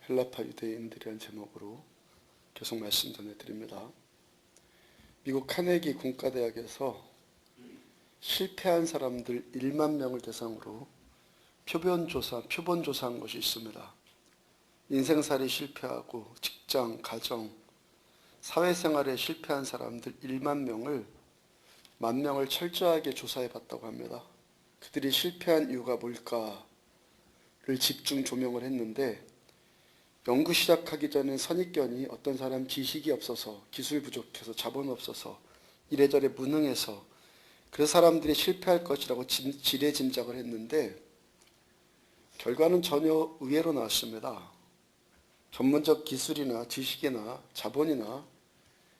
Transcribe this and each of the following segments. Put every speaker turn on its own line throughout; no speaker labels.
헬라파 유대인들이라는 제목으로 계속 말씀 전해드립니다. 미국 카네기 공과대학에서 실패한 사람들 1만 명을 대상으로 표본조사한 것이 있습니다. 인생살이 실패하고 직장, 가정, 사회생활에 실패한 사람들 1만 명을 10,000명을 철저하게 조사해 봤다고 합니다. 그들이 실패한 이유가 뭘까를 집중 조명을 했는데, 연구 시작하기 전에 선입견이 어떤 사람 지식이 없어서, 기술 부족해서, 자본 없어서, 이래저래 무능해서 그래서 사람들이 실패할 것이라고 지레짐작을 했는데, 결과는 전혀 의외로 나왔습니다. 전문적 기술이나 지식이나 자본이나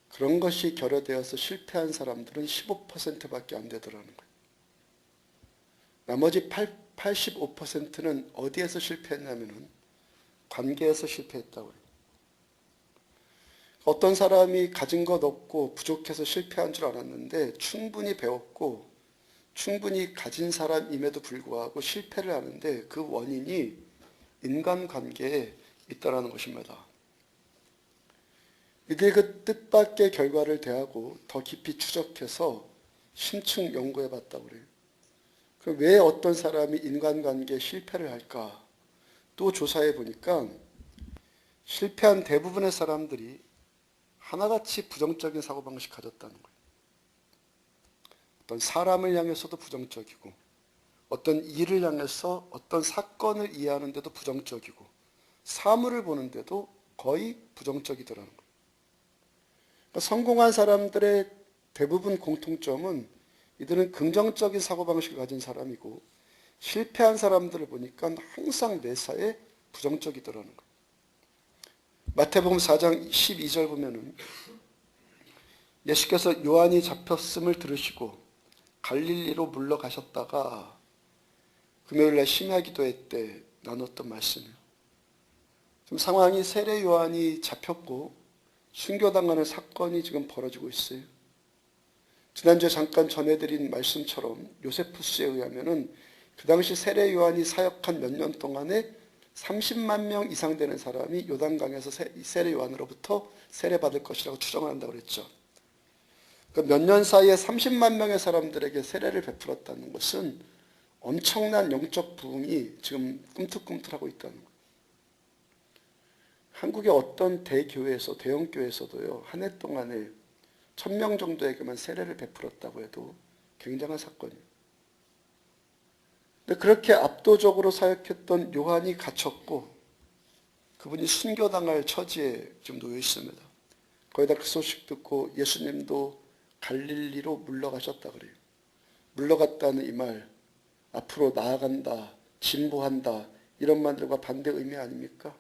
그런 것이 결여되어서 실패한 사람들은 15%밖에 안 되더라는 거예요. 나머지 85%는 어디에서 실패했냐면은 관계에서 실패했다고 해요. 어떤 사람이 가진 것 없고 부족해서 실패한 줄 알았는데 충분히 배웠고 충분히 가진 사람임에도 불구하고 실패를 하는데 그 원인이 인간관계에 있다라는 것입니다. 이들이 그 뜻밖의 결과를 대하고 더 깊이 추적해서 심층 연구해 봤다고 그래요. 그럼 왜 어떤 사람이 인간관계에 실패를 할까? 또 조사해 보니까 실패한 대부분의 사람들이 하나같이 부정적인 사고방식 가졌다는 거예요. 어떤 사람을 향해서도 부정적이고, 어떤 일을 향해서 어떤 사건을 이해하는데도 부정적이고, 사물을 보는데도 거의 부정적이더라는 거예요. 그러니까 성공한 사람들의 대부분 공통점은 이들은 긍정적인 사고방식을 가진 사람이고, 실패한 사람들을 보니까 항상 매사에 부정적이더라는 거예요. 마태복음 4장 12절 보면은 예수께서 요한이 잡혔음을 들으시고 갈릴리로 물러가셨다가 금요일날 심야 기도회 때 나눴던 말씀이에요. 지금 상황이 세례 요한이 잡혔고 순교당하는 사건이 지금 벌어지고 있어요. 지난주에 잠깐 전해드린 말씀처럼 요세푸스에 의하면은 그 당시 세례 요한이 사역한 몇 년 동안에 30만 명 이상 되는 사람이 요단강에서 세례 요한으로부터 세례받을 것이라고 추정을 한다고 그랬죠. 그러니까 몇 년 사이에 30만 명의 사람들에게 세례를 베풀었다는 것은 엄청난 영적 부흥이 지금 꿈틀꿈틀하고 있다는 거예요. 한국의 어떤 대교회에서, 대형교회에서도요, 한 해 동안에 1,000명 정도에게만 세례를 베풀었다고 해도 굉장한 사건이에요. 근데 그렇게 압도적으로 사역했던 요한이 갇혔고 그분이 순교당할 처지에 지금 놓여 있습니다. 거기다 그 소식 듣고 예수님도 갈릴리로 물러가셨다 그래요. 물러갔다는 이 말, 앞으로 나아간다, 진보한다, 이런 말들과 반대 의미 아닙니까?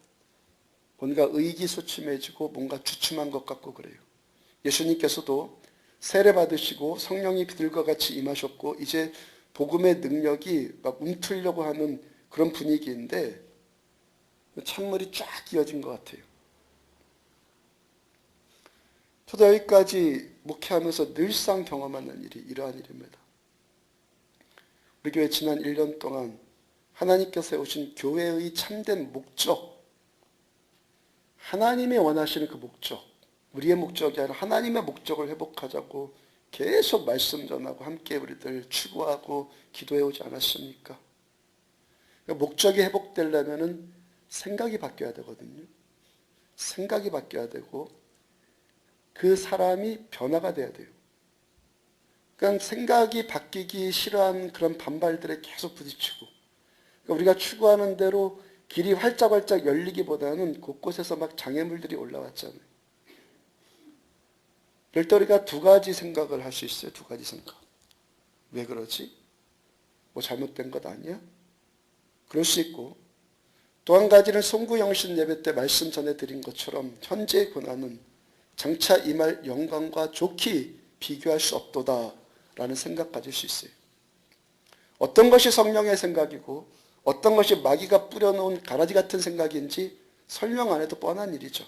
뭔가 의기소침해지고 뭔가 주춤한 것 같고 그래요. 예수님께서도 세례 받으시고 성령이 비둘과 같이 임하셨고 이제 복음의 능력이 막 움트려고 하는 그런 분위기인데 찬물이 쫙 이어진 것 같아요. 저도 여기까지 목회하면서 늘상 경험하는 일이 이러한 일입니다. 우리 교회 지난 1년 동안 하나님께서 세우신 교회의 참된 목적, 하나님이 원하시는 그 목적, 우리의 목적이 아니라 하나님의 목적을 회복하자고 계속 말씀 전하고 함께 우리들 추구하고 기도해 오지 않았습니까? 그러니까 목적이 회복되려면 생각이 바뀌어야 되거든요. 생각이 바뀌어야 되고 그 사람이 변화가 돼야 돼요. 그러니까 생각이 바뀌기 싫어하는 그런 반발들에 계속 부딪히고, 그러니까 우리가 추구하는 대로 길이 활짝활짝 열리기보다는 곳곳에서 막 장애물들이 올라왔잖아요. 별도리가 두 가지 생각을 할 수 있어요. 두 가지 생각. 왜 그러지? 뭐 잘못된 것 아니야? 그럴 수 있고, 또 한 가지는 송구영신 예배 때 말씀 전해드린 것처럼 현재의 고난은 장차 임할 영광과 좋게 비교할 수 없도다 라는 생각 가질 수 있어요. 어떤 것이 성령의 생각이고 어떤 것이 마귀가 뿌려놓은 가라지 같은 생각인지 설명 안 해도 뻔한 일이죠.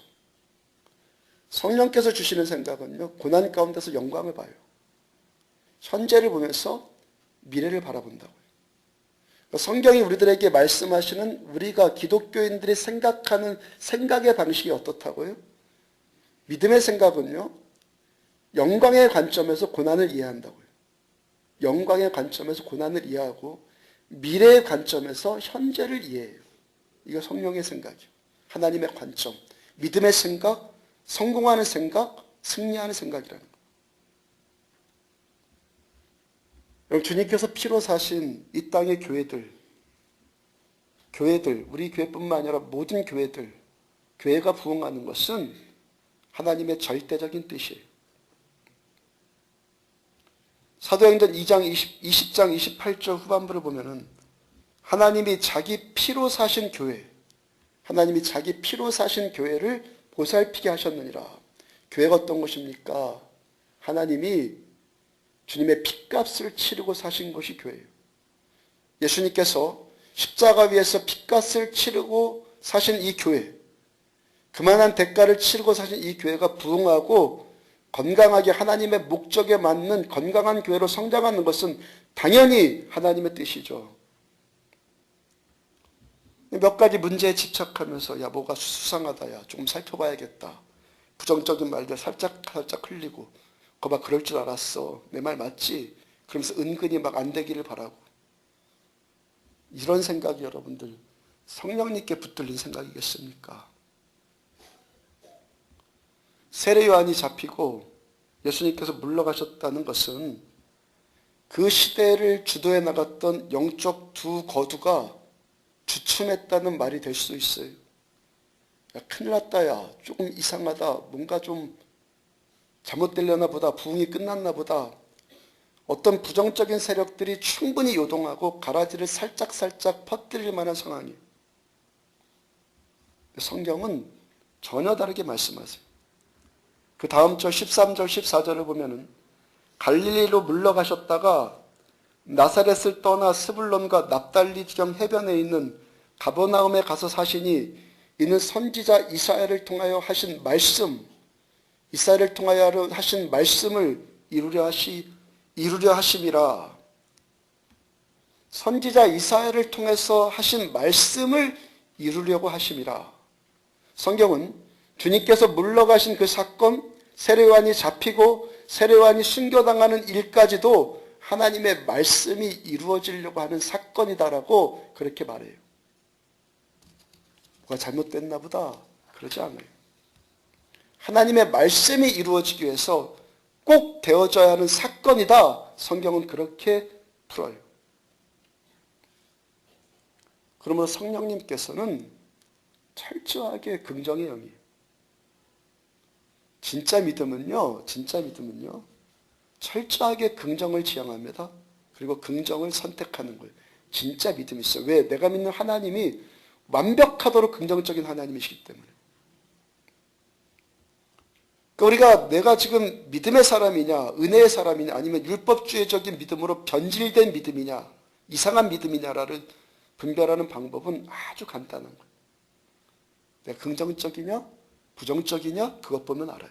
성령께서 주시는 생각은요, 고난 가운데서 영광을 봐요. 현재를 보면서 미래를 바라본다고요. 성경이 우리들에게 말씀하시는 우리가 기독교인들이 생각하는 생각의 방식이 어떻다고요? 믿음의 생각은요, 영광의 관점에서 고난을 이해한다고요. 영광의 관점에서 고난을 이해하고 미래의 관점에서 현재를 이해해요. 이거 성령의 생각이에요. 하나님의 관점, 믿음의 생각, 성공하는 생각, 승리하는 생각이라는 거예요. 여러분, 주님께서 피로 사신 이 땅의 교회들, 우리 교회뿐만 아니라 모든 교회들, 교회가 부흥하는 것은 하나님의 절대적인 뜻이에요. 사도행전 20장 28절 후반부를 보면은 하나님이 자기 피로 사신 교회, 하나님이 자기 피로 사신 교회를 보살피게 하셨느니라. 교회가 어떤 것입니까? 하나님이 주님의 핏값을 치르고 사신 것이 교회예요. 예수님께서 십자가 위에서 핏값을 치르고 사신 이 교회, 그만한 대가를 치르고 사신 이 교회가 부흥하고 건강하게 하나님의 목적에 맞는 건강한 교회로 성장하는 것은 당연히 하나님의 뜻이죠. 몇 가지 문제에 집착하면서 야 뭐가 수상하다, 야 조금 살펴봐야겠다, 부정적인 말들 살짝 흘리고 거봐 그럴 줄 알았어, 내 말 맞지? 그러면서 은근히 막 안 되기를 바라고, 이런 생각이 여러분들 성령님께 붙들린 생각이겠습니까? 세례 요한이 잡히고 예수님께서 물러가셨다는 것은 그 시대를 주도해 나갔던 영적 두 거두가 주춤했다는 말이 될 수도 있어요. 야, 큰일 났다, 야 조금 이상하다, 뭔가 좀 잘못되려나 보다, 부흥이 끝났나 보다, 어떤 부정적인 세력들이 충분히 요동하고 가라지를 살짝 퍼뜨릴 만한 상황이에요. 성경은 전혀 다르게 말씀하세요. 그 다음 절 13절 14절을 보면은 갈릴리로 물러가셨다가 나사렛을 떠나 스불론과 납달리 지경 해변에 있는 가버나움에 가서 사시니 이는 선지자 이사야를 통하여 하신 말씀, 이사야를 통하여 하신 말씀을 이루려 하심이라. 선지자 이사야를 통해서 하신 말씀을 이루려고 하심이라. 성경은 주님께서 물러가신 그 사건, 세례요한이 잡히고 세례요한이 순교당하는 일까지도 하나님의 말씀이 이루어지려고 하는 사건이다라고 그렇게 말해요. 뭐가 잘못됐나 보다, 그러지 않아요. 하나님의 말씀이 이루어지기 위해서 꼭 되어져야 하는 사건이다, 성경은 그렇게 풀어요. 그러므로 성령님께서는 철저하게 긍정의 영이에요. 진짜 믿음은요 철저하게 긍정을 지향합니다. 그리고 긍정을 선택하는 거예요. 진짜 믿음이 있어요. 왜? 내가 믿는 하나님이 완벽하도록 긍정적인 하나님이시기 때문에. 그러니까 우리가 내가 지금 믿음의 사람이냐, 은혜의 사람이냐, 아니면 율법주의적인 믿음으로 변질된 믿음이냐, 이상한 믿음이냐를 분별하는 방법은 아주 간단한 거예요. 내가 긍정적이냐, 부정적이냐, 그것 보면 알아요.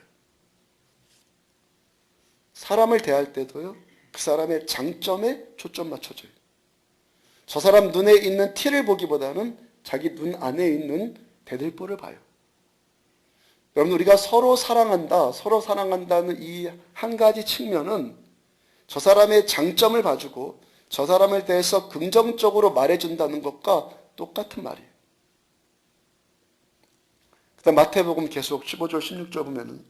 사람을 대할 때도요, 그 사람의 장점에 초점 맞춰줘요. 저 사람 눈에 있는 티를 보기보다는 자기 눈 안에 있는 대들보를 봐요. 여러분, 우리가 서로 사랑한다는 이 한 가지 측면은 저 사람의 장점을 봐주고 저 사람에 대해서 긍정적으로 말해준다는 것과 똑같은 말이에요. 그다음 마태복음 계속 15절 16절 보면은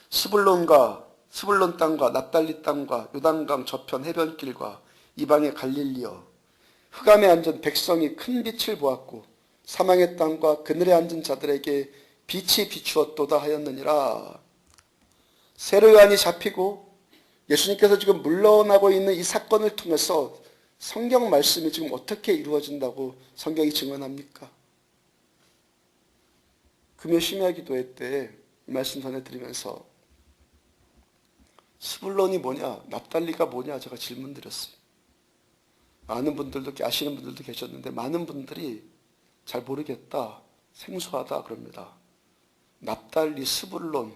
스불론 땅과 납달리 땅과 요단강 저편 해변길과 이방의 갈릴리여, 흑암에 앉은 백성이 큰 빛을 보았고 사망의 땅과 그늘에 앉은 자들에게 빛이 비추었도다 하였느니라. 세례요한이 잡히고 예수님께서 지금 물러나고 있는 이 사건을 통해서 성경 말씀이 지금 어떻게 이루어진다고 성경이 증언합니까? 금요 심야 기도회 때 이 말씀 전해드리면서 스불론이 뭐냐, 납달리가 뭐냐 제가 질문 드렸어요. 많은 분들도, 아시는 분들도 계셨는데 많은 분들이 잘 모르겠다, 생소하다 그럽니다. 납달리, 스불론,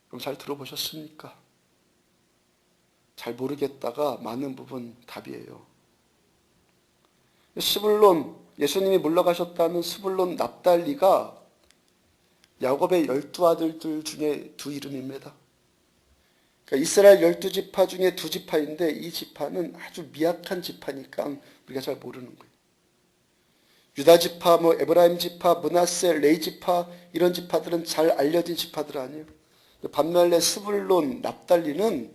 그럼 잘 들어보셨습니까? 잘 모르겠다가 많은 부분 답이에요. 스불론, 예수님이 물러가셨다는 스불론 납달리가 야곱의 12아들들 중에 두 이름입니다. 그러니까 이스라엘 12지파 중에 두 지파인데 이 지파는 아주 미약한 지파니까 우리가 잘 모르는 거예요. 유다 지파, 에브라임 지파, 므낫세, 레위 지파 이런 지파들은 잘 알려진 지파들 아니에요. 반면에 스불론, 납달리는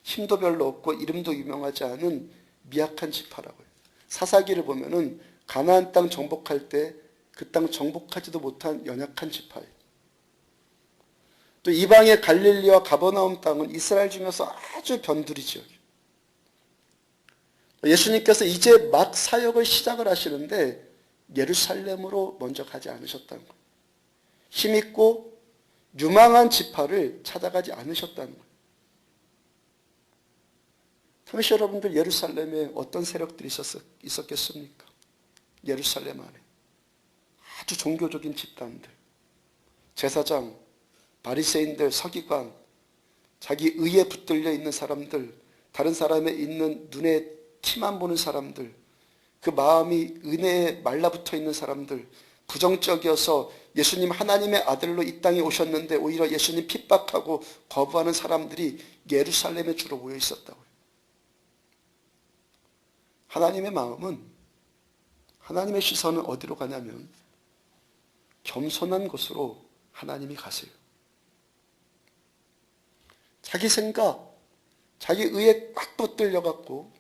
힘도 별로 없고 이름도 유명하지 않은 미약한 지파라고요. 사사기를 보면은 가나안 땅 정복할 때 그 땅 정복하지도 못한 연약한 지파예요. 또 이방의 갈릴리와 가버나움 땅은 이스라엘 중에서 아주 변두리 지역이에요. 예수님께서 이제 막 사역을 시작을 하시는데 예루살렘으로 먼저 가지 않으셨다는 거예요. 힘있고 유망한 지파를 찾아가지 않으셨다는 거예요. 당시 여러분들 예루살렘에 어떤 세력들이 있었겠습니까? 예루살렘 안에 아주 종교적인 집단들, 제사장, 바리새인들, 서기관, 자기 의에 붙들려 있는 사람들, 다른 사람의 있는 눈에 티만 보는 사람들, 그 마음이 은혜에 말라붙어 있는 사람들, 부정적이어서 예수님 하나님의 아들로 이 땅에 오셨는데 오히려 예수님 핍박하고 거부하는 사람들이 예루살렘에 주로 모여 있었다고요. 하나님의 마음은, 하나님의 시선은 어디로 가냐면 겸손한 곳으로 하나님이 가세요. 자기 생각, 자기 의에 꽉 붙들려 갖고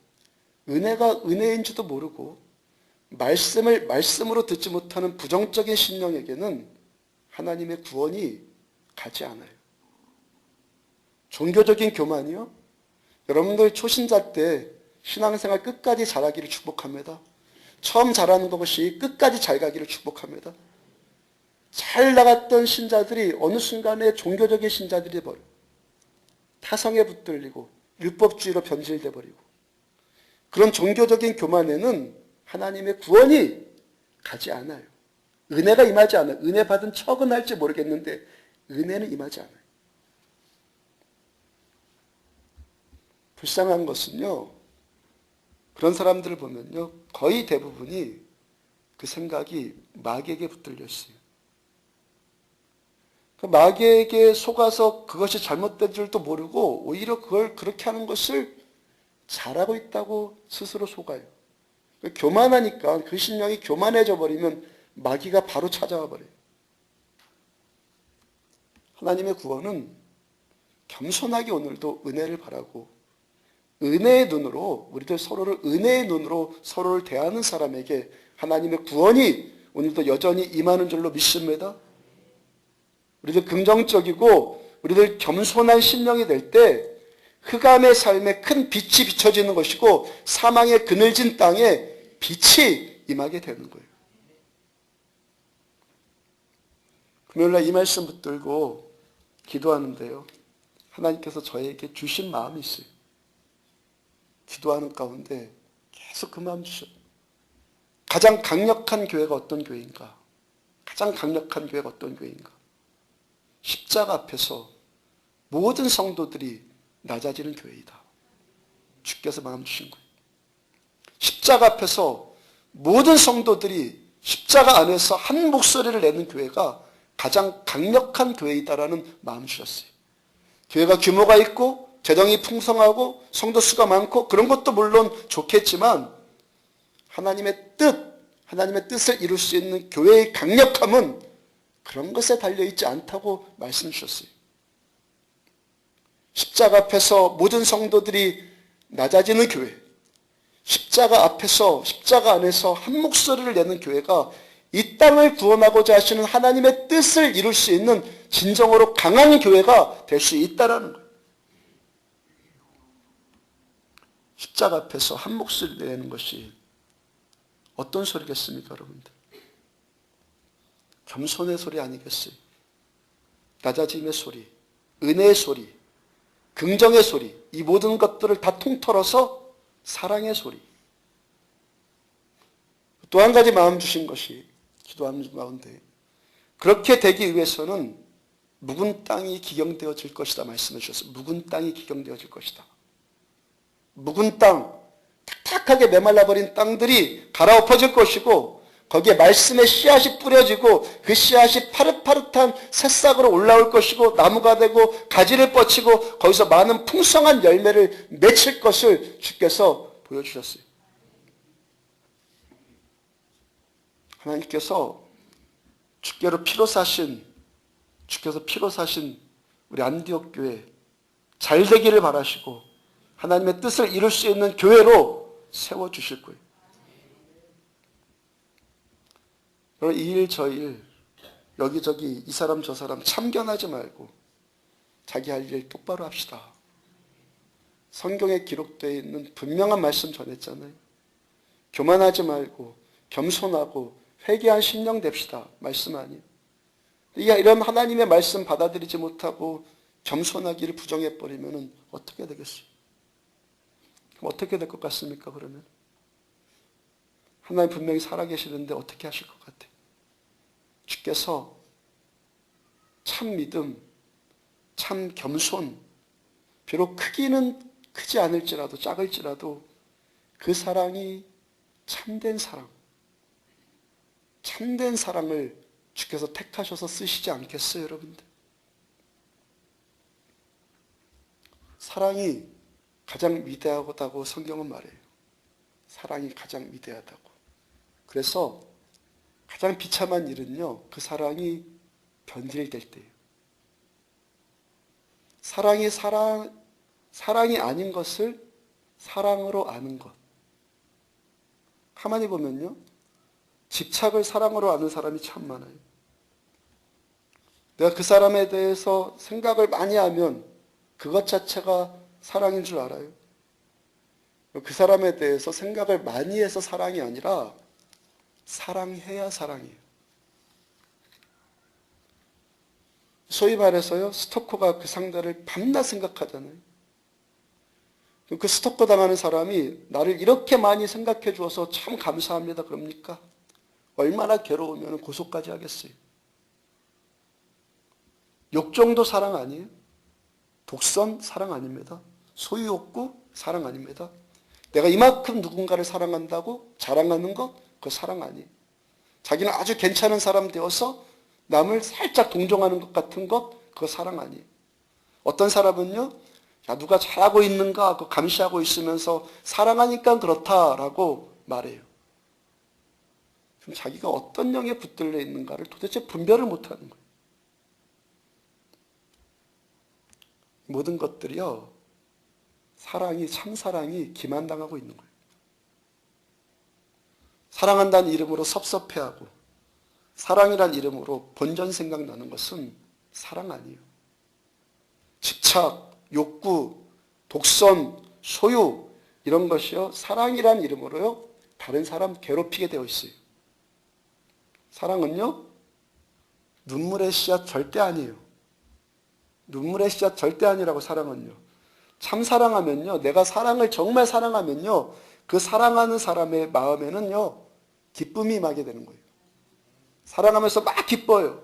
은혜가 은혜인지도 모르고 말씀을 말씀으로 듣지 못하는 부정적인 신령에게는 하나님의 구원이 가지 않아요. 종교적인 교만이요? 여러분들 초신자 때 신앙생활 끝까지 잘하기를 축복합니다. 처음 잘하는 것이 끝까지 잘 가기를 축복합니다. 잘 나갔던 신자들이 어느 순간에 종교적인 신자들이 버려. 타성에 붙들리고 율법주의로 변질돼 버리고 그런 종교적인 교만에는 하나님의 구원이 가지 않아요. 은혜가 임하지 않아요. 은혜 받은 척은 할지 모르겠는데 은혜는 임하지 않아요. 불쌍한 것은요, 그런 사람들을 보면요, 거의 대부분이 그 생각이 마귀에게 붙들려 있어요. 그 마귀에게 속아서 그것이 잘못된 줄도 모르고 오히려 그걸 그렇게 하는 것을 잘하고 있다고 스스로 속아요. 교만하니까 그 신령이 교만해져 버리면 마귀가 바로 찾아와 버려요. 하나님의 구원은 겸손하게 오늘도 은혜를 바라고 은혜의 눈으로 우리들 서로를 은혜의 눈으로 서로를 대하는 사람에게 하나님의 구원이 오늘도 여전히 임하는 줄로 믿습니다. 우리들 긍정적이고 우리들 겸손한 심령이 될 때 흑암의 삶에 큰 빛이 비춰지는 것이고 사망의 그늘진 땅에 빛이 임하게 되는 거예요. 금요일날 이 말씀 붙들고 기도하는데요, 하나님께서 저에게 주신 마음이 있어요. 기도하는 가운데 계속 그 마음 주셔요. 가장 강력한 교회가 어떤 교회인가? 가장 강력한 교회가 어떤 교회인가? 십자가 앞에서 모든 성도들이 낮아지는 교회이다. 주께서 마음 주신 거예요. 십자가 앞에서 모든 성도들이 십자가 안에서 한 목소리를 내는 교회가 가장 강력한 교회이다라는 마음 주셨어요. 교회가 규모가 있고 재정이 풍성하고 성도 수가 많고 그런 것도 물론 좋겠지만 하나님의 뜻을 이룰 수 있는 교회의 강력함은 그런 것에 달려있지 않다고 말씀 주셨어요. 십자가 앞에서 모든 성도들이 낮아지는 교회, 십자가 앞에서 십자가 안에서 한 목소리를 내는 교회가 이 땅을 구원하고자 하시는 하나님의 뜻을 이룰 수 있는 진정으로 강한 교회가 될 수 있다는 거예요. 십자가 앞에서 한 목소리 내는 것이 어떤 소리겠습니까, 여러분들? 겸손의 소리 아니겠어요? 낮아짐의 소리, 은혜의 소리, 긍정의 소리, 이 모든 것들을 다 통틀어서 사랑의 소리. 또 한 가지 마음 주신 것이 기도하는 가운데 그렇게 되기 위해서는 묵은 땅이 기경되어질 것이다 말씀해 주셨어요. 묵은 땅이 기경되어질 것이다. 묵은 땅, 탁탁하게 메말라버린 땅들이 갈아엎어질 것이고 거기에 말씀의 씨앗이 뿌려지고 그 씨앗이 파릇파릇한 새싹으로 올라올 것이고 나무가 되고 가지를 뻗치고 거기서 많은 풍성한 열매를 맺힐 것을 주께서 보여주셨어요. 하나님께서 주께서 피로 사신 우리 안디옥 교회 잘 되기를 바라시고 하나님의 뜻을 이룰 수 있는 교회로 세워주실 거예요. 여러분 이 일 저 일 여기저기 이 사람 저 사람 참견하지 말고 자기 할 일 똑바로 합시다. 성경에 기록되어 있는 분명한 말씀 전했잖아요. 교만하지 말고 겸손하고 회개한 심령 됩시다. 말씀 아니에요. 이런 하나님의 말씀 받아들이지 못하고 겸손하기를 부정해버리면 어떻게 되겠어요? 그럼 어떻게 될 것 같습니까? 그러면 하나님 분명히 살아계시는데 어떻게 하실 것 같아요? 주께서 참 믿음, 참 겸손, 비록 크기는 크지 않을지라도 작을지라도 그 사랑이 참된 사랑을 주께서 택하셔서 쓰시지 않겠어요, 여러분들? 사랑이 가장 위대하다고 성경은 말해요. 사랑이 가장 위대하다고. 그래서 가장 비참한 일은요, 그 사랑이 변질될 때예요. 사랑이 아닌 것을 사랑으로 아는 것. 가만히 보면요, 집착을 사랑으로 아는 사람이 참 많아요. 내가 그 사람에 대해서 생각을 많이 하면 그것 자체가 사랑인 줄 알아요. 그 사람에 대해서 생각을 많이 해서 사랑이 아니라 사랑해야 사랑이에요. 소위 말해서요, 스토커가 그 상대를 밤낮 생각하잖아요. 그 스토커 당하는 사람이 나를 이렇게 많이 생각해 주어서 참 감사합니다. 그럽니까? 얼마나 괴로우면 고소까지 하겠어요. 욕정도 사랑 아니에요? 독선 사랑 아닙니다. 소유욕구 사랑 아닙니다. 내가 이만큼 누군가를 사랑한다고 자랑하는 것 그거 사랑 아니에요. 자기는 아주 괜찮은 사람 되어서 남을 살짝 동정하는 것 같은 것 그거 사랑 아니에요. 어떤 사람은요, 야 누가 잘하고 있는가 그거 감시하고 있으면서 사랑하니까 그렇다라고 말해요. 그럼 자기가 어떤 영에 붙들려 있는가를 도대체 분별을 못하는 거예요. 모든 것들이요, 참 사랑이 기만당하고 있는 거예요. 사랑한다는 이름으로 섭섭해하고 사랑이란 이름으로 본전 생각나는 것은 사랑 아니에요. 집착, 욕구, 독선, 소유 이런 것이요, 사랑이란 이름으로요 다른 사람 괴롭히게 되어 있어요. 사랑은요 눈물의 씨앗 절대 아니에요. 눈물의 씨앗 절대 아니라고. 사랑은요, 참 사랑하면요, 내가 사랑을 정말 사랑하면요, 그 사랑하는 사람의 마음에는요 기쁨이 임하게 되는 거예요. 사랑하면서 막 기뻐요.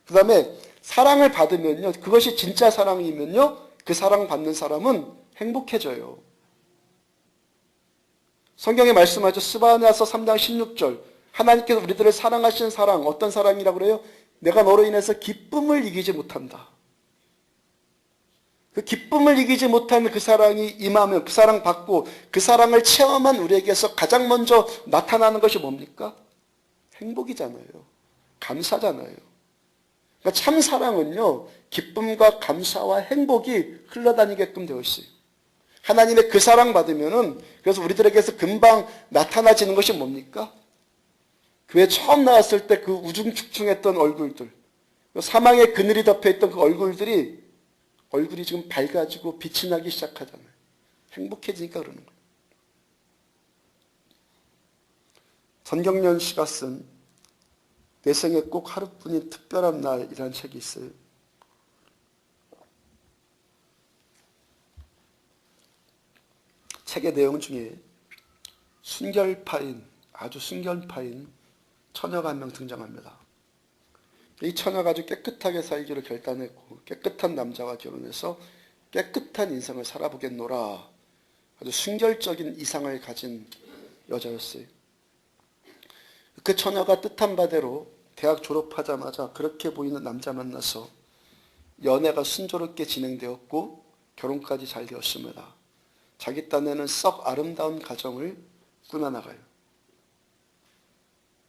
그 다음에 사랑을 받으면요, 그것이 진짜 사랑이면요, 그 사랑 받는 사람은 행복해져요. 성경에 말씀하죠. 스바냐서 3장 16절 하나님께서 우리들을 사랑하시는 사랑, 어떤 사랑이라고 그래요? 내가 너로 인해서 기쁨을 이기지 못한다. 그 기쁨을 이기지 못하는 그 사랑이 임하면, 그 사랑 받고 그 사랑을 체험한 우리에게서 가장 먼저 나타나는 것이 뭡니까? 행복이잖아요. 감사잖아요. 그러니까 참 사랑은요, 기쁨과 감사와 행복이 흘러다니게끔 되어 있어요. 하나님의 그 사랑 받으면은, 그래서 우리들에게서 금방 나타나지는 것이 뭡니까? 교회 처음 나왔을 때 그 우중충충했던 얼굴들, 사망의 그늘이 덮여있던 그 얼굴이 지금 밝아지고 빛이 나기 시작하잖아요. 행복해지니까 그러는 거예요. 전경련 씨가 쓴 내 생에 꼭 하루뿐인 특별한 날이라는 책이 있어요. 책의 내용 중에 아주 순결파인 처녀가 한 명 등장합니다. 이 처녀가 아주 깨끗하게 살기를 결단했고 깨끗한 남자와 결혼해서 깨끗한 인생을 살아보겠노라. 아주 순결적인 이상을 가진 여자였어요. 그 처녀가 뜻한 바대로 대학 졸업하자마자 그렇게 보이는 남자 만나서 연애가 순조롭게 진행되었고 결혼까지 잘 되었습니다. 자기 딴에는 썩 아름다운 가정을 꾸며나가요.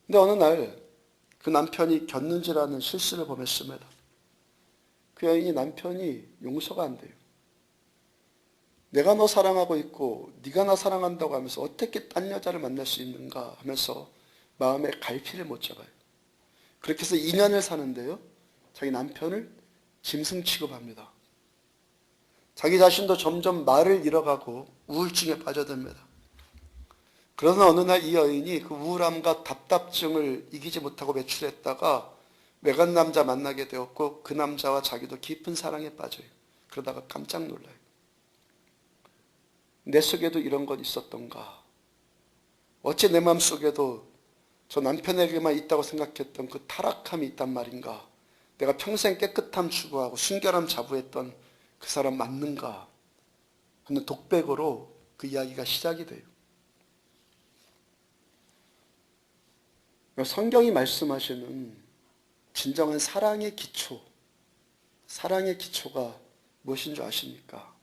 근데 어느 날 그 남편이 곁눈질하는 실수를 범했습니다. 그 여인이 남편이 용서가 안 돼요. 내가 너 사랑하고 있고 네가 나 사랑한다고 하면서 어떻게 딴 여자를 만날 수 있는가 하면서 마음에 갈피를 못 잡아요. 그렇게 해서 2년을 사는데요. 자기 남편을 짐승 취급합니다. 자기 자신도 점점 말을 잃어가고 우울증에 빠져듭니다. 그러나 어느 날 이 여인이 그 우울함과 답답증을 이기지 못하고 외출했다가 외간 남자 만나게 되었고 그 남자와 자기도 깊은 사랑에 빠져요. 그러다가 깜짝 놀라요. 내 속에도 이런 것 있었던가. 어째 내 마음속에도 저 남편에게만 있다고 생각했던 그 타락함이 있단 말인가. 내가 평생 깨끗함 추구하고 순결함 자부했던 그 사람 맞는가 하는 독백으로 그 이야기가 시작이 돼요. 성경이 말씀하시는 진정한 사랑의 기초, 사랑의 기초가 무엇인 줄 아십니까?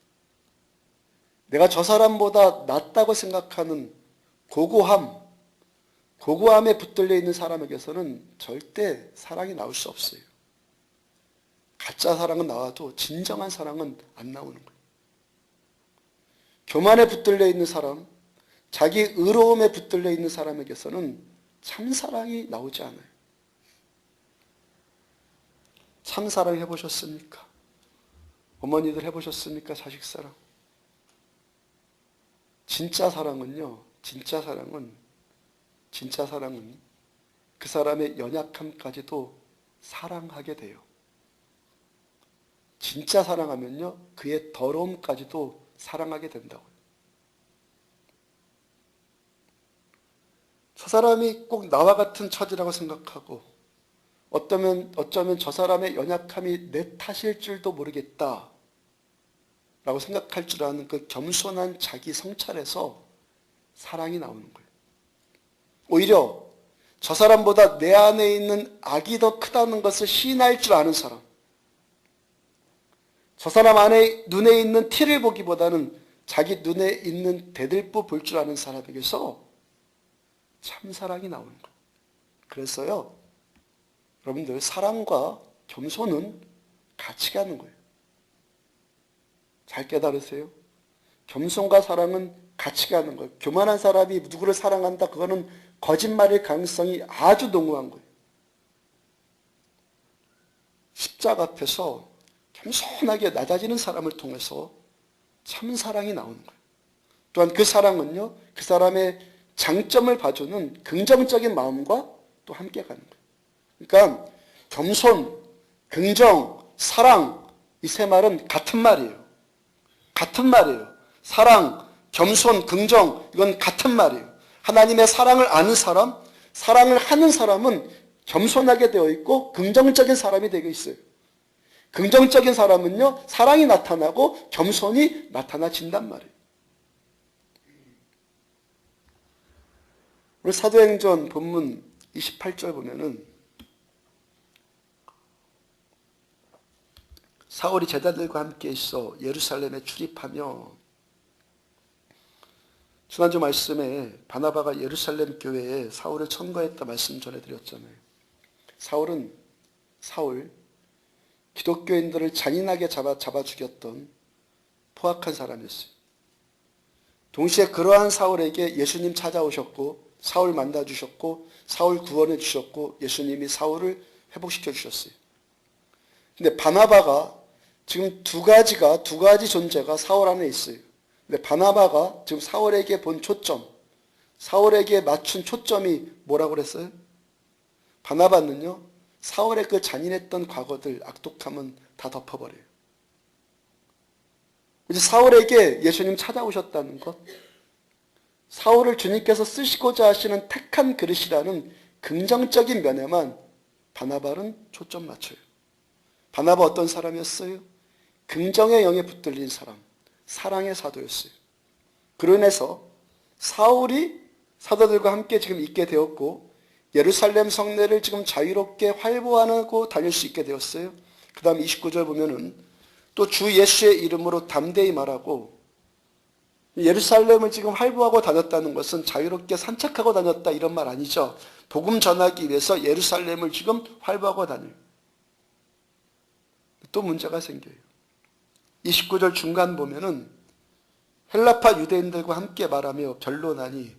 내가 저 사람보다 낫다고 생각하는 고고함에 붙들려 있는 사람에게서는 절대 사랑이 나올 수 없어요. 가짜 사랑은 나와도 진정한 사랑은 안 나오는 거예요. 교만에 붙들려 있는 사람, 자기 의로움에 붙들려 있는 사람에게서는 참사랑이 나오지 않아요. 참사랑 해보셨습니까? 어머니들 해보셨습니까? 자식사랑. 진짜 사랑은 그 사람의 연약함까지도 사랑하게 돼요. 진짜 사랑하면요, 그의 더러움까지도 사랑하게 된다고요. 저 사람이 꼭 나와 같은 처지라고 생각하고 어쩌면 저 사람의 연약함이 내 탓일 줄도 모르겠다 라고 생각할 줄 아는 그 겸손한 자기 성찰에서 사랑이 나오는 거예요. 오히려 저 사람보다 내 안에 있는 악이 더 크다는 것을 시인할 줄 아는 사람, 저 사람 안에 눈에 있는 티를 보기보다는 자기 눈에 있는 대들보 볼 줄 아는 사람에게서 참사랑이 나오는 거예요. 그래서요, 여러분들 사랑과 겸손은 같이 가는 거예요. 잘 깨달으세요? 겸손과 사랑은 같이 가는 거예요. 교만한 사람이 누구를 사랑한다, 그거는 거짓말일 가능성이 아주 농후한 거예요. 십자가 앞에서 겸손하게 낮아지는 사람을 통해서 참사랑이 나오는 거예요. 또한 그 사랑은요, 그 사람의 장점을 봐주는 긍정적인 마음과 또 함께 가는 거예요. 그러니까 겸손, 긍정, 사랑, 이 세 말은 같은 말이에요. 같은 말이에요. 사랑, 겸손, 긍정, 이건 같은 말이에요. 하나님의 사랑을 아는 사람, 사랑을 하는 사람은 겸손하게 되어 있고 긍정적인 사람이 되어 있어요. 긍정적인 사람은요, 사랑이 나타나고 겸손이 나타나진단 말이에요. 우리 사도행전 본문 28절 보면은 사울이 제자들과 함께 있어 예루살렘에 출입하며, 지난주 말씀에 바나바가 예루살렘 교회에 사울을 청거했다 말씀 전해드렸잖아요. 사울, 기독교인들을 잔인하게 잡아 죽였던 포악한 사람이었어요. 동시에 그러한 사울에게 예수님 찾아오셨고 사울 만나주셨고 사울 구원해 주셨고 예수님이 사울을 회복시켜 주셨어요. 근데 바나바가 지금 두 가지 존재가 사울 안에 있어요. 근데 바나바가 지금 사울에게 본 초점, 사울에게 맞춘 초점이 뭐라고 그랬어요? 바나바는요, 사울의 그 잔인했던 과거들, 악독함은 다 덮어버려요. 이제 사울에게 예수님 찾아오셨다는 것, 사울을 주님께서 쓰시고자 하시는 택한 그릇이라는 긍정적인 면에만 바나바는 초점 맞춰요. 바나바 어떤 사람이었어요? 긍정의 영에 붙들린 사람, 사랑의 사도였어요. 그로 인해서 사울이 사도들과 함께 지금 있게 되었고 예루살렘 성내를 지금 자유롭게 활보하고 다닐 수 있게 되었어요. 그 다음 29절 보면은 또 주 예수의 이름으로 담대히 말하고, 예루살렘을 지금 활보하고 다녔다는 것은 자유롭게 산책하고 다녔다 이런 말 아니죠. 복음 전하기 위해서 예루살렘을 지금 활보하고 다녀요. 또 문제가 생겨요. 29절 중간 보면은 헬라파 유대인들과 함께 말하며 변론하니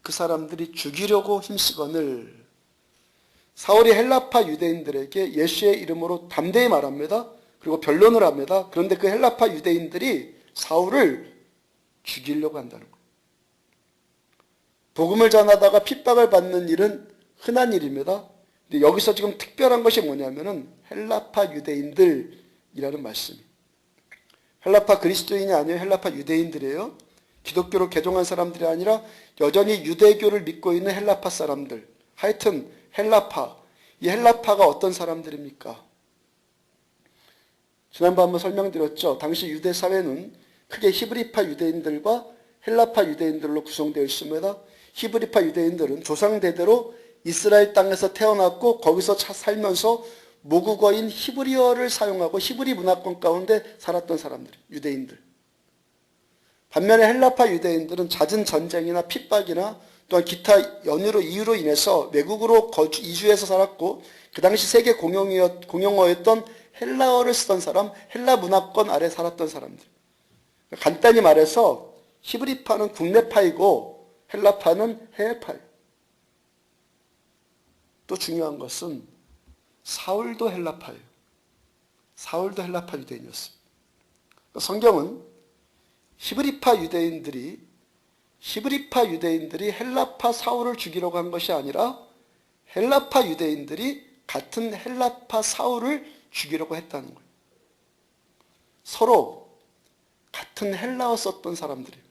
그 사람들이 죽이려고 힘쓰거늘. 사울이 헬라파 유대인들에게 예수의 이름으로 담대히 말합니다. 그리고 변론을 합니다. 그런데 그 헬라파 유대인들이 사울을 죽이려고 한다는 거예요. 복음을 전하다가 핍박을 받는 일은 흔한 일입니다. 근데 여기서 지금 특별한 것이 뭐냐면은 헬라파 유대인들이라는 말씀이에요. 헬라파 그리스도인이 아니에요. 헬라파 유대인들이에요. 기독교로 개종한 사람들이 아니라 여전히 유대교를 믿고 있는 헬라파 사람들. 하여튼 헬라파. 이 헬라파가 어떤 사람들입니까? 지난번 한번 설명드렸죠. 당시 유대 사회는 크게 히브리파 유대인들과 헬라파 유대인들로 구성되어 있습니다. 히브리파 유대인들은 조상대대로 이스라엘 땅에서 태어났고 거기서 살면서 모국어인 히브리어를 사용하고 히브리 문화권 가운데 살았던 사람들, 유대인들. 반면에 헬라파 유대인들은 잦은 전쟁이나 핍박이나 또한 기타 이유로 인해서 외국으로 이주해서 살았고 그 당시 세계 공용어였던 헬라어를 쓰던 사람, 헬라 문화권 아래 살았던 사람들. 간단히 말해서 히브리파는 국내파이고 헬라파는 해외파예요. 또 중요한 것은 사울도 헬라파예요. 사울도 헬라파 유대인이었어요. 성경은 히브리파 유대인들이 헬라파 사울을 죽이려고 한 것이 아니라 헬라파 유대인들이 같은 헬라파 사울을 죽이려고 했다는 거예요. 서로 같은 헬라어 썼던 사람들이에요.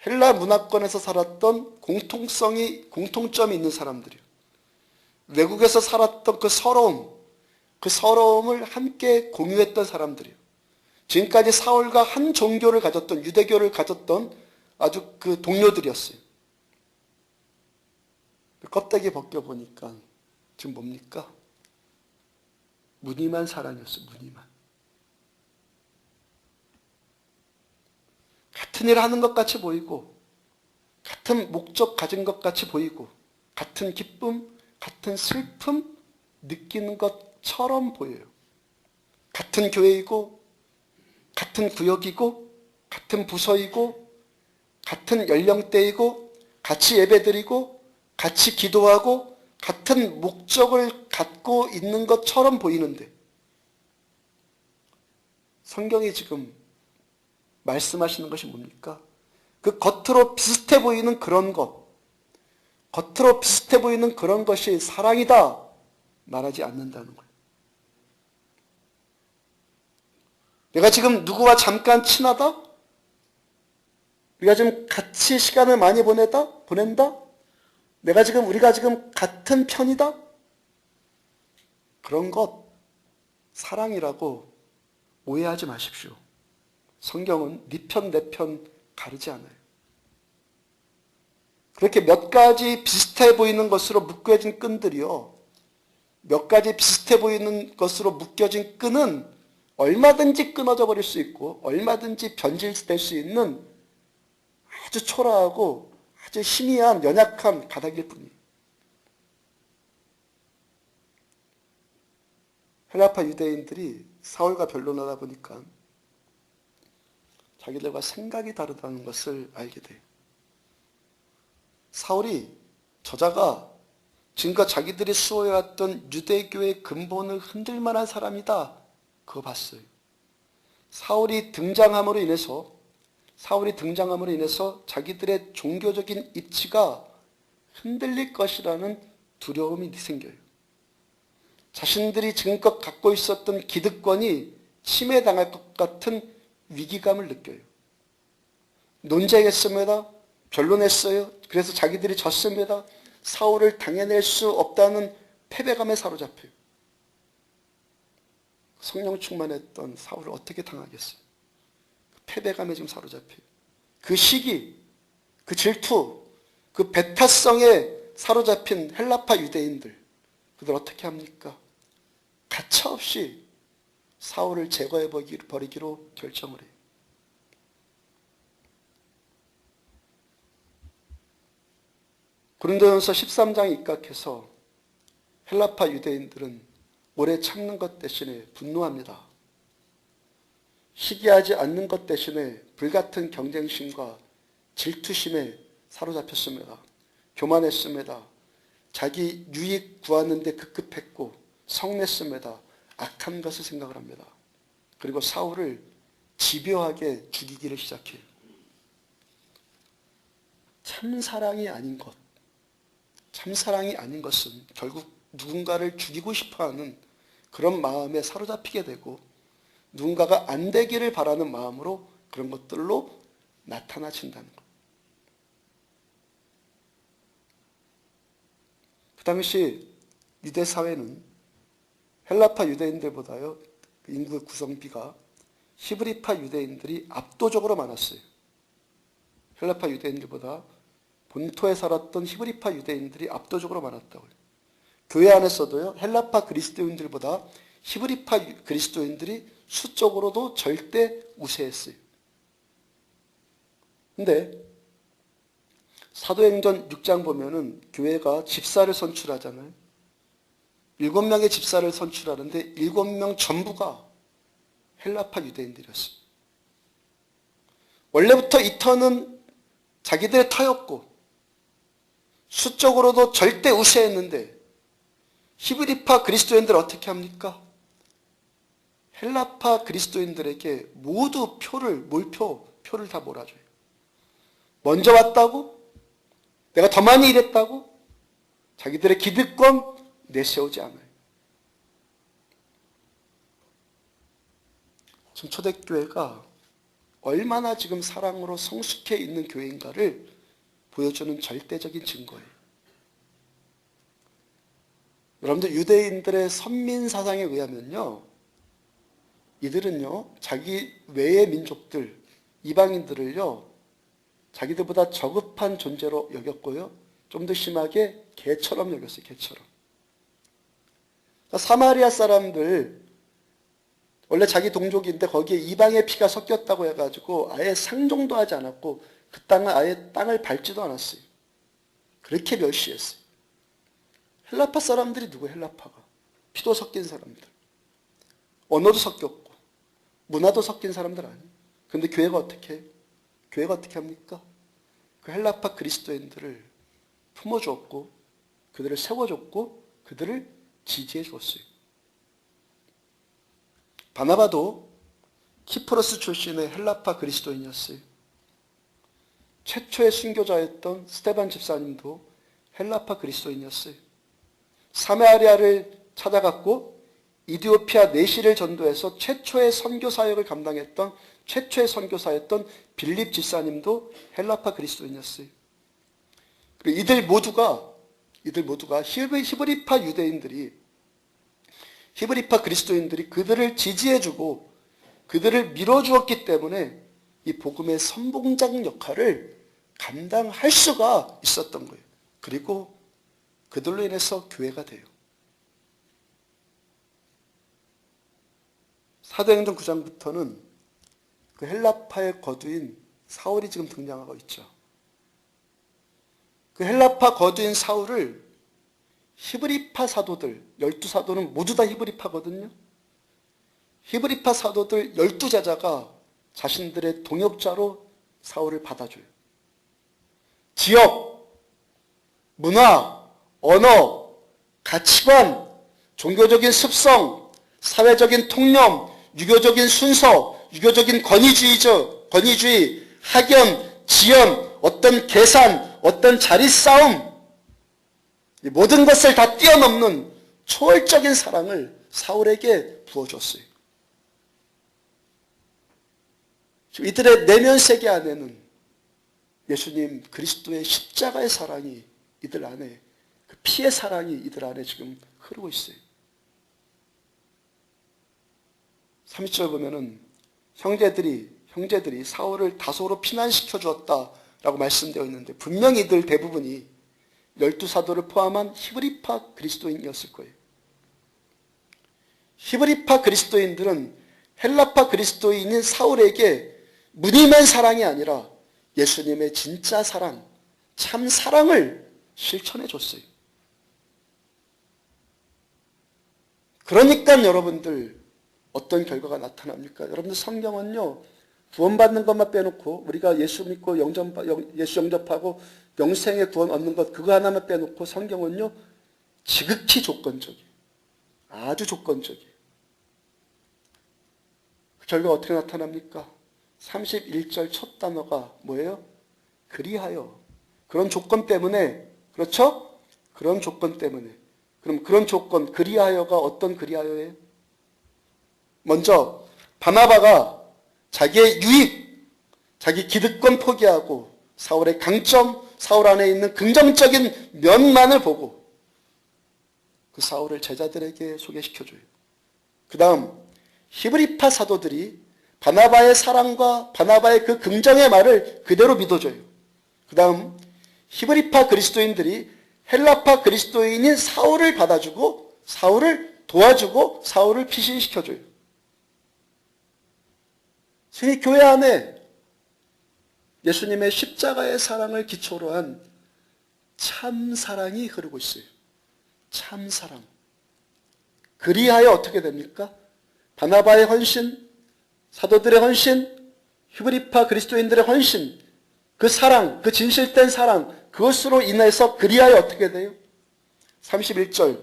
헬라 문화권에서 살았던 공통점이 있는 사람들이에요. 외국에서 살았던 그 서러움을 함께 공유했던 사람들이에요. 지금까지 사울과 한 종교를 가졌던, 유대교를 가졌던 아주 그 동료들이었어요. 껍데기 벗겨보니까 지금 뭡니까? 무늬만 사랑이었어요. 무늬만. 같은 일을 하는 것 같이 보이고 같은 목적 가진 것 같이 보이고 같은 기쁨, 같은 슬픔 느끼는 것처럼 보여요. 같은 교회이고 같은 구역이고 같은 부서이고 같은 연령대이고 같이 예배드리고 같이 기도하고 같은 목적을 갖고 있는 것처럼 보이는데 성경이 지금 말씀하시는 것이 뭡니까? 그 겉으로 비슷해 보이는 그런 것, 겉으로 비슷해 보이는 그런 것이 사랑이다 말하지 않는다는 거예요. 내가 지금 누구와 잠깐 친하다? 우리가 지금 같이 시간을 많이 보낸다? 우리가 지금 같은 편이다? 그런 것 사랑이라고 오해하지 마십시오. 성경은 네 편, 내 편 가르지 않아요. 그렇게 몇 가지 비슷해 보이는 것으로 묶여진 끈들이요. 몇 가지 비슷해 보이는 것으로 묶여진 끈은 얼마든지 끊어져 버릴 수 있고 얼마든지 변질될 수 있는 아주 초라하고 아주 희미한 연약한 가닥일 뿐이에요. 헬라파 유대인들이 사울과 변론하다 보니까 자기들과 생각이 다르다는 것을 알게 돼요. 사울이 저자가 지금껏 자기들이 수호해왔던 유대교의 근본을 흔들 만한 사람이다. 그거 봤어요. 사울이 등장함으로 인해서 자기들의 종교적인 입지가 흔들릴 것이라는 두려움이 생겨요. 자신들이 지금껏 갖고 있었던 기득권이 침해당할 것 같은 위기감을 느껴요. 논쟁했습니다. 변론했어요. 그래서 자기들이 졌습니다. 사울을 당해낼 수 없다는 패배감에 사로잡혀요. 성령 충만했던 사울을 어떻게 당하겠어요? 패배감에 지금 사로잡혀요. 그 시기, 그 질투, 그 배타성에 사로잡힌 헬라파 유대인들, 그들 어떻게 합니까? 가차없이 사울을 제거해 버리기로 결정을 해요. 고린도전서 13장에 입각해서 헬라파 유대인들은 오래 참는 것 대신에 분노합니다. 시기하지 않는 것 대신에 불같은 경쟁심과 질투심에 사로잡혔습니다. 교만했습니다. 자기 유익 구하는 데 급급했고 성냈습니다. 악한 것을 생각을 합니다. 그리고 사울을 집요하게 죽이기를 시작해요. 참사랑이 아닌 것, 참사랑이 아닌 것은 결국 누군가를 죽이고 싶어하는 그런 마음에 사로잡히게 되고 누군가가 안 되기를 바라는 마음으로 그런 것들로 나타나진다는 것. 그 당시 유대 사회는 헬라파 유대인들보다요 인구 구성비가 히브리파 유대인들이 압도적으로 많았어요. 헬라파 유대인들보다 본토에 살았던 히브리파 유대인들이 압도적으로 많았다고요. 교회 안에서도요 헬라파 그리스도인들보다 히브리파 그리스도인들이 수적으로도 절대 우세했어요. 근데 사도행전 6장 보면은 교회가 집사를 선출하잖아요. 7명의 집사를 선출하는데 7명 전부가 헬라파 유대인들이었어요. 원래부터 이 터는 자기들의 터였고 수적으로도 절대 우세했는데 히브리파 그리스도인들 어떻게 합니까? 헬라파 그리스도인들에게 모두 표를 다 몰아줘요. 먼저 왔다고? 내가 더 많이 일했다고? 자기들의 기득권 내세우지 않아요. 지금 초대교회가 얼마나 지금 사랑으로 성숙해 있는 교회인가를 보여주는 절대적인 증거예요. 여러분들 유대인들의 선민사상에 의하면요. 이들은요. 자기 외의 민족들, 이방인들을요. 자기들보다 저급한 존재로 여겼고요. 좀 더 심하게 개처럼 여겼어요. 개처럼. 사마리아 사람들 원래 자기 동족인데 거기에 이방의 피가 섞였다고 해가지고 아예 상종도 하지 않았고 그 땅은 아예 땅을 밟지도 않았어요. 그렇게 멸시했어요. 헬라파 사람들이 누구예요? 헬라파가. 피도 섞인 사람들. 언어도 섞였고 문화도 섞인 사람들 아니에요. 그런데 교회가 어떻게 해요? 교회가 어떻게 합니까? 그 헬라파 그리스도인들을 품어줬고 그들을 세워줬고 그들을 지지해 주었어요. 바나바도 키프로스 출신의 헬라파 그리스도인이었어요. 최초의 순교자였던 스데반 집사님도 헬라파 그리스도인이었어요. 사마리아를 찾아갔고 이디오피아 내시를 전도해서 최초의 선교 사역을 감당했던 최초의 선교사였던 빌립 집사님도 헬라파 그리스도인이었어요. 그리고 이들 모두가 히브리파 유대인들이 히브리파 그리스도인들이 그들을 지지해주고 그들을 밀어주었기 때문에 이 복음의 선봉장 역할을 감당할 수가 있었던 거예요. 그리고 그들로 인해서 교회가 돼요. 사도행전 9장부터는 그 헬라파의 거두인 사울이 지금 등장하고 있죠. 그 헬라파 거두인 사울을 히브리파 사도들, 12사도는 모두 다 히브리파거든요. 히브리파 사도들 12제자가 자신들의 동역자로 사울을 받아줘요. 지역, 문화, 언어, 가치관, 종교적인 습성, 사회적인 통념, 유교적인 순서, 유교적인 권위주의, 학연, 지연, 어떤 계산, 어떤 자리 싸움, 이 모든 것을 다 뛰어넘는 초월적인 사랑을 사울에게 부어줬어요. 이들의 내면 세계 안에는 예수님 그리스도의 십자가의 사랑이 이들 안에, 그 피의 사랑이 이들 안에 지금 흐르고 있어요. 30절 보면은 형제들이 사울을 다소로 피난시켜 주었다라고 말씀되어 있는데 분명히 이들 대부분이 12사도를 포함한 히브리파 그리스도인이었을 거예요. 히브리파 그리스도인들은 헬라파 그리스도인인 사울에게 무늬만 사랑이 아니라 예수님의 진짜 사랑, 참 사랑을 실천해 줬어요. 그러니까 여러분들 어떤 결과가 나타납니까? 여러분들 성경은요, 구원받는 것만 빼놓고 우리가 예수 믿고 예수 영접하고 영생의 구원 얻는 것 그거 하나만 빼놓고 성경은요 지극히 조건적이에요. 아주 조건적이에요. 그 결과 어떻게 나타납니까? 31절 첫 단어가 뭐예요? 그리하여. 그런 조건 때문에, 그렇죠? 그런 조건 때문에. 그럼 그런 조건, 그리하여가 어떤 그리하여예요? 먼저 바나바가 자기의 유익, 자기 기득권 포기하고 사울의 강점, 사울 안에 있는 긍정적인 면만을 보고 그 사울을 제자들에게 소개시켜줘요. 그 다음 히브리파 사도들이 바나바의 사랑과 바나바의 그 긍정의 말을 그대로 믿어줘요. 그 다음 히브리파 그리스도인들이 헬라파 그리스도인인 사울을 받아주고 사울을 도와주고 사울을 피신시켜줘요. 이 교회 안에 예수님의 십자가의 사랑을 기초로 한 참사랑이 흐르고 있어요. 참사랑. 그리하여 어떻게 됩니까? 바나바의 헌신, 사도들의 헌신, 히브리파 그리스도인들의 헌신, 그 사랑, 그 진실된 사랑, 그것으로 인해서 그리하여 어떻게 돼요? 31절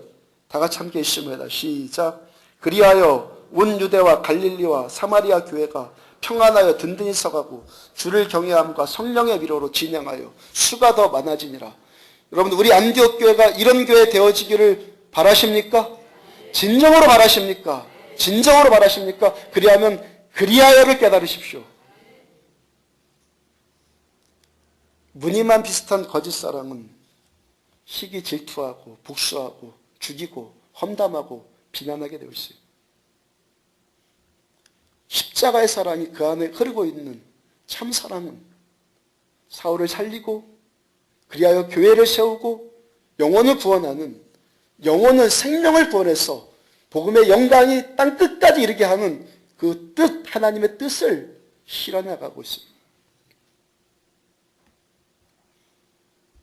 다 같이 함께 읽습니다. 시작. 그리하여 온 유대와 갈릴리와 사마리아 교회가 평안하여 든든히 서가고 주를 경외함과 성령의 위로로 진행하여 수가 더 많아지니라. 여러분 우리 안디옥 교회가 이런 교회 되어지기를 바라십니까? 진정으로 바라십니까? 진정으로 바라십니까? 그리하면 그리하여를 깨달으십시오. 무늬만 비슷한 거짓 사랑은 시기 질투하고 복수하고 죽이고 험담하고 비난하게 되어 있어요. 십자가의 사랑이 그 안에 흐르고 있는 참 사랑은 사울을 살리고 그리하여 교회를 세우고 영혼을 구원하는, 영혼은 생명을 구원해서 복음의 영광이 땅끝까지 이르게 하는 그 뜻, 하나님의 뜻을 실현해 가고 있습니다.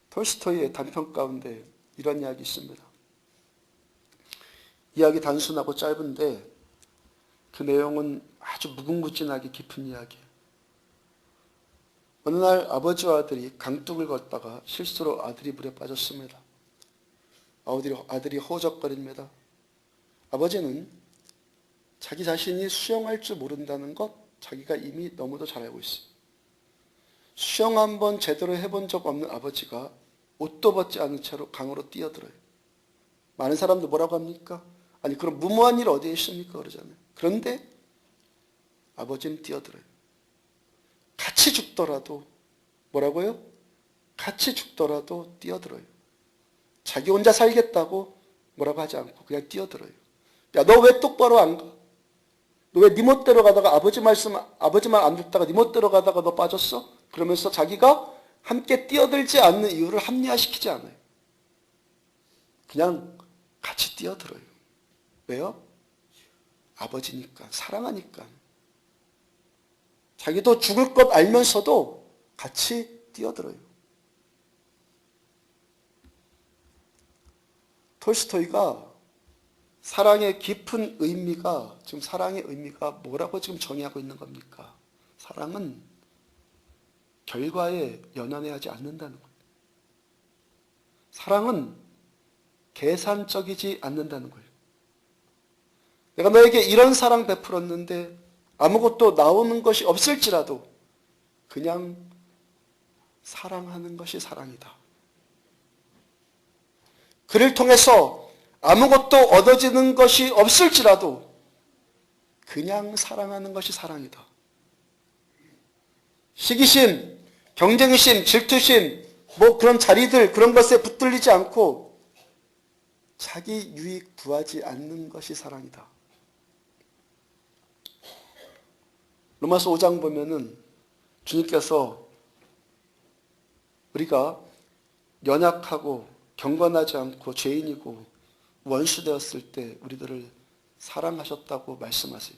톨스토이의 단편 가운데 이런 이야기 있습니다. 이야기 단순하고 짧은데 그 내용은 아주 무궁무진하게 깊은 이야기예요. 어느 날 아버지와 아들이 강둑을 걷다가 실수로 아들이 물에 빠졌습니다. 아들이 허우적거립니다. 아버지는 자기 자신이 수영할 줄 모른다는 것 자기가 이미 너무도 잘 알고 있어요. 수영 한번 제대로 해본 적 없는 아버지가 옷도 벗지 않은 채로 강으로 뛰어들어요. 많은 사람들 뭐라고 합니까? 아니 그럼 무모한 일 어디에 있습니까? 그러잖아요. 그런데 아버지는 뛰어들어요. 같이 죽더라도 뭐라고요? 같이 죽더라도 뛰어들어요. 자기 혼자 살겠다고 뭐라고 하지 않고 그냥 뛰어들어요. 야, 너 왜 똑바로 안 가? 너 왜 네 멋대로 가다가 아버지 말 안 듣다가 네 멋대로 가다가 너 빠졌어? 그러면서 자기가 함께 뛰어들지 않는 이유를 합리화시키지 않아요. 그냥 같이 뛰어들어요. 왜요? 아버지니까, 사랑하니까. 자기도 죽을 것 알면서도 같이 뛰어들어요. 톨스토이가 사랑의 깊은 의미가, 지금 사랑의 의미가 뭐라고 지금 정의하고 있는 겁니까? 사랑은 결과에 연연해하지 않는다는 거예요. 사랑은 계산적이지 않는다는 거예요. 내가 너에게 이런 사랑 베풀었는데 아무것도 나오는 것이 없을지라도 그냥 사랑하는 것이 사랑이다. 그를 통해서 아무것도 얻어지는 것이 없을지라도 그냥 사랑하는 것이 사랑이다. 시기심, 경쟁심, 질투심, 뭐 그런 자리들, 그런 것에 붙들리지 않고 자기 유익 구하지 않는 것이 사랑이다. 로마서 5장 보면은 주님께서 우리가 연약하고 경건하지 않고 죄인이고 원수 되었을 때 우리들을 사랑하셨다고 말씀하세요.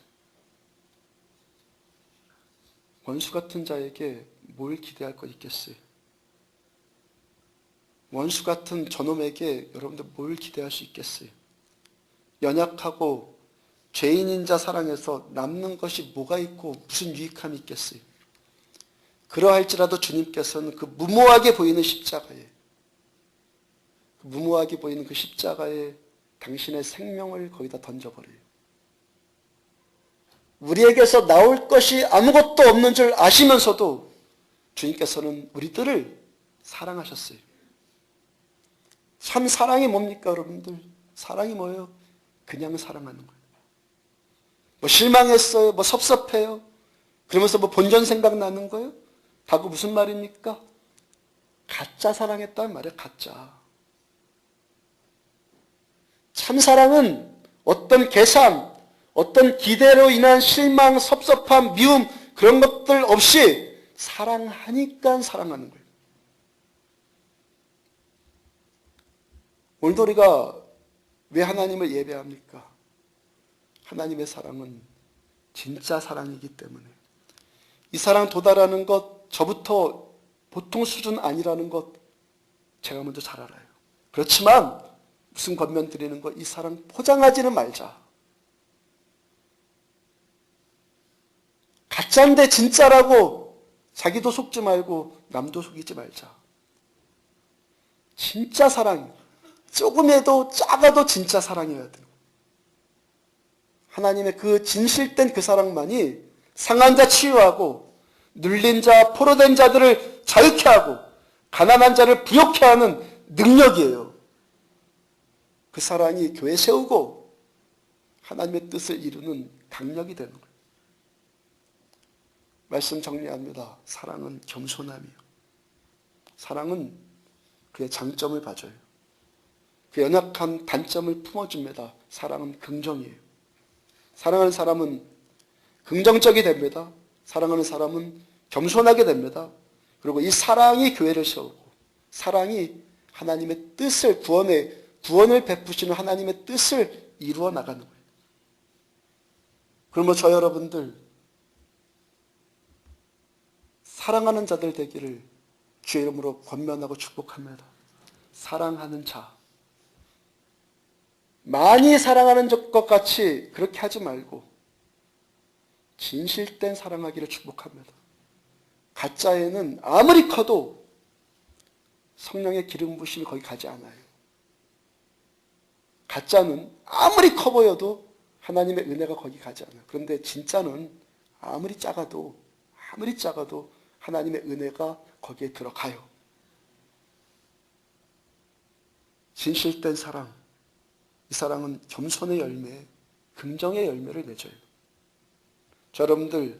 원수 같은 자에게 뭘 기대할 것 있겠어요? 원수 같은 저놈에게 여러분들 뭘 기대할 수 있겠어요? 연약하고 죄인인 자 사랑해서 남는 것이 뭐가 있고 무슨 유익함이 있겠어요? 그러할지라도 주님께서는 그 무모하게 보이는 십자가에, 무모하게 보이는 그 십자가에 당신의 생명을 거기다 던져버려요. 우리에게서 나올 것이 아무것도 없는 줄 아시면서도 주님께서는 우리들을 사랑하셨어요. 참 사랑이 뭡니까, 여러분들? 사랑이 뭐예요? 그냥 사랑하는 거예요. 뭐 실망했어요? 뭐 섭섭해요? 그러면서 뭐 본전 생각나는 거예요? 다그 무슨 말입니까? 가짜 사랑했다는 말이에요. 가짜. 참 사랑은 어떤 계산, 어떤 기대로 인한 실망, 섭섭함, 미움 그런 것들 없이 사랑하니까 사랑하는 거예요. 오늘도 우리가 왜 하나님을 예배합니까? 하나님의 사랑은 진짜 사랑이기 때문에 이 사랑 도달하는 것 저부터 보통 수준 아니라는 것 제가 먼저 잘 알아요. 그렇지만 무슨 권면 드리는 거 이 사랑 포장하지는 말자. 가짜인데 진짜라고 자기도 속지 말고 남도 속이지 말자. 진짜 사랑, 조금에도 작아도 진짜 사랑이어야 돼요. 하나님의 그 진실된 그 사랑만이 상한 자 치유하고 눌린 자, 포로된 자들을 자유케 하고 가난한 자를 부욕케 하는 능력이에요. 그 사랑이 교회 세우고 하나님의 뜻을 이루는 강력이 되는 거예요. 말씀 정리합니다. 사랑은 겸손함이에요. 사랑은 그의 장점을 봐줘요. 그 연약한 단점을 품어줍니다. 사랑은 긍정이에요. 사랑하는 사람은 긍정적이 됩니다. 사랑하는 사람은 겸손하게 됩니다. 그리고 이 사랑이 교회를 세우고 사랑이 하나님의 뜻을 구원을 베푸시는 하나님의 뜻을 이루어 나가는 거예요. 그러면 저 여러분들 사랑하는 자들 되기를 주의 이름으로 권면하고 축복합니다. 사랑하는 자. 많이 사랑하는 것 같이 그렇게 하지 말고 진실된 사랑하기를 축복합니다. 가짜에는 아무리 커도 성령의 기름 부심이 거기 가지 않아요. 가짜는 아무리 커 보여도 하나님의 은혜가 거기 가지 않아요. 그런데 진짜는 아무리 작아도 하나님의 은혜가 거기에 들어가요. 진실된 사랑, 이 사랑은 겸손의 열매, 긍정의 열매를 맺어요. 자, 여러분들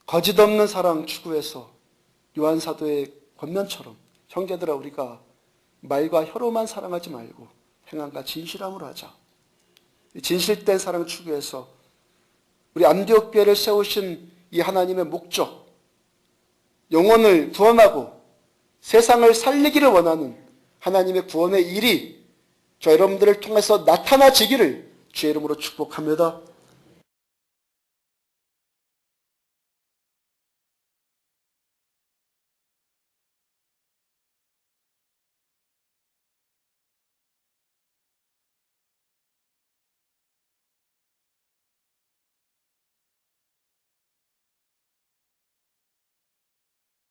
거짓 없는 사랑 추구해서 요한사도의 권면처럼 형제들아 우리가 말과 혀로만 사랑하지 말고 행함과 진실함으로 하자. 진실된 사랑 추구해서 우리 안디옥 교회를 세우신 이 하나님의 목적, 영혼을 구원하고 세상을 살리기를 원하는 하나님의 구원의 일이 저 여러분들을 통해서 나타나지기를 주의 이름으로 축복합니다.